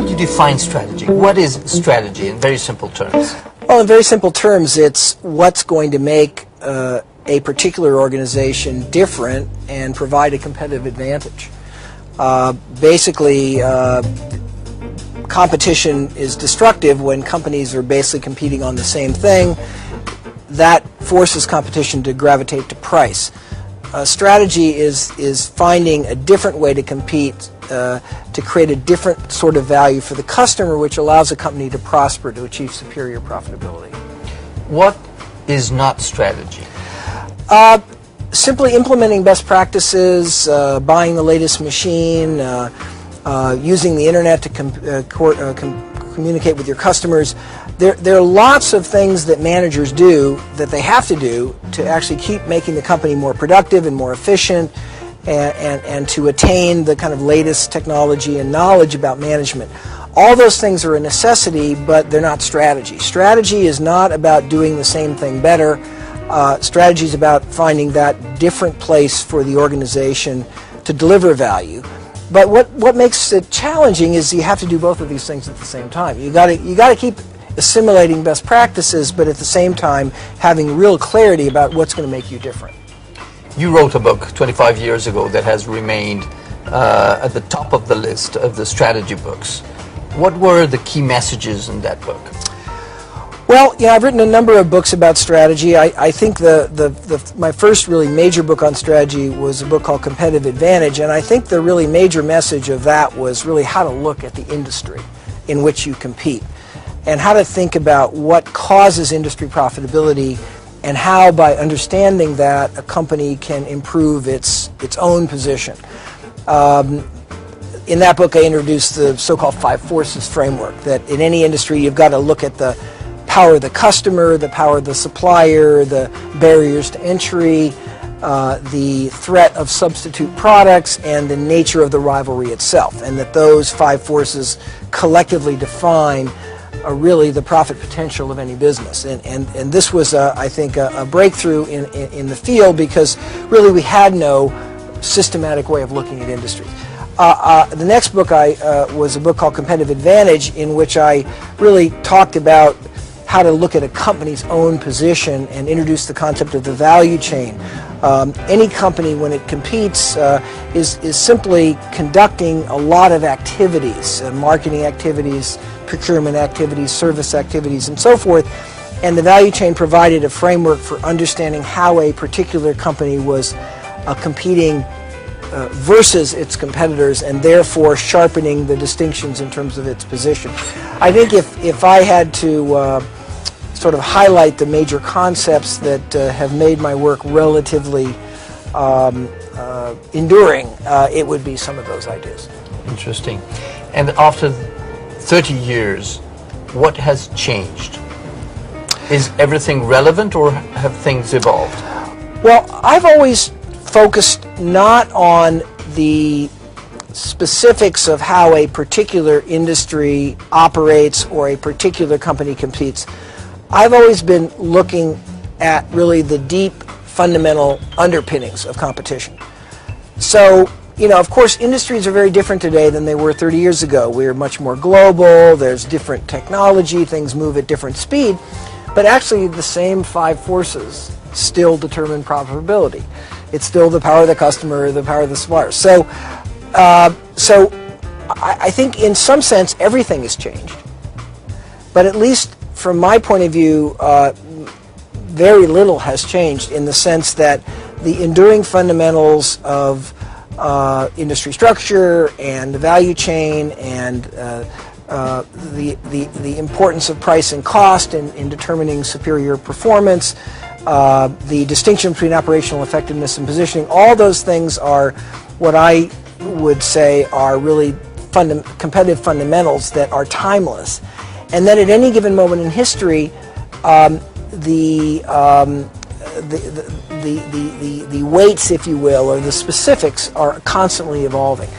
would you define strategy? What is strategy in very simple terms? Well, in very simple terms, it's what's going to make a particular organization different and provide a competitive advantage. Basically, competition is destructive when companies are basically competing on the same thing. That forces competition to gravitate to price. Strategy is finding a different way to compete to create a different sort of value for the customer, which allows a company to prosper, to achieve superior profitability. What is not strategy? Simply implementing best practices, buying the latest machine, using the internet to communicate with your customers. There are lots of things that managers do that they have to do to actually keep making the company more productive and more efficient and to attain the kind of latest technology and knowledge about management. All those things are a necessity, but they're not strategy. Strategy is not about doing the same thing better. Strategy is about finding that different place for the organization to deliver value. But what makes it challenging is you have to do both of these things at the same time. You got to keep assimilating best practices, but at the same time having real clarity about what's going to make you different. You wrote a book 25 years ago that has remained at the top of the list of the strategy books. What were the key messages in that book? Well, I've written a number of books about strategy. I think my first really major book on strategy was a book called Competitive Advantage, and I think the really major message of that was really how to look at the industry in which you compete and how to think about what causes industry profitability and how, by understanding that, a company can improve its own position. In that book, I introduced the so-called 5 forces framework, that in any industry you've got to look at the power of the customer, the power of the supplier, the barriers to entry, the threat of substitute products, and the nature of the rivalry itself, and that those 5 forces collectively define really the profit potential of any business. And this was, I think, a breakthrough in the field, because really we had no systematic way of looking at industries. The next book was a book called Competitive Advantage, in which I really talked about how to look at a company's own position and introduce the concept of the value chain. Any company, when it competes, is simply conducting a lot of activities, marketing activities, procurement activities, service activities, and so forth. And the value chain provided a framework for understanding how a particular company was competing versus its competitors, and therefore sharpening the distinctions in terms of its position. I think if I had to sort of highlight the major concepts that have made my work relatively enduring, it would be some of those ideas. Interesting. And after 30 years, what has changed? Is everything relevant, or have things evolved? Well, I've always focused not on the specifics of how a particular industry operates or a particular company competes. I've always been looking at really the deep fundamental underpinnings of competition. So, of course, industries are very different today than they were 30 years ago. We're much more global, there's different technology, things move at different speed, but actually the same 5 forces still determine profitability. It's still the power of the customer, the power of the supplier. So I think in some sense everything has changed. But at least from my point of view, very little has changed, in the sense that the enduring fundamentals of industry structure and the value chain and the importance of price and cost in determining superior performance, the distinction between operational effectiveness and positioning, all those things are what I would say are really competitive fundamentals that are timeless. And then at any given moment in history, the weights, if you will, or the specifics are constantly evolving.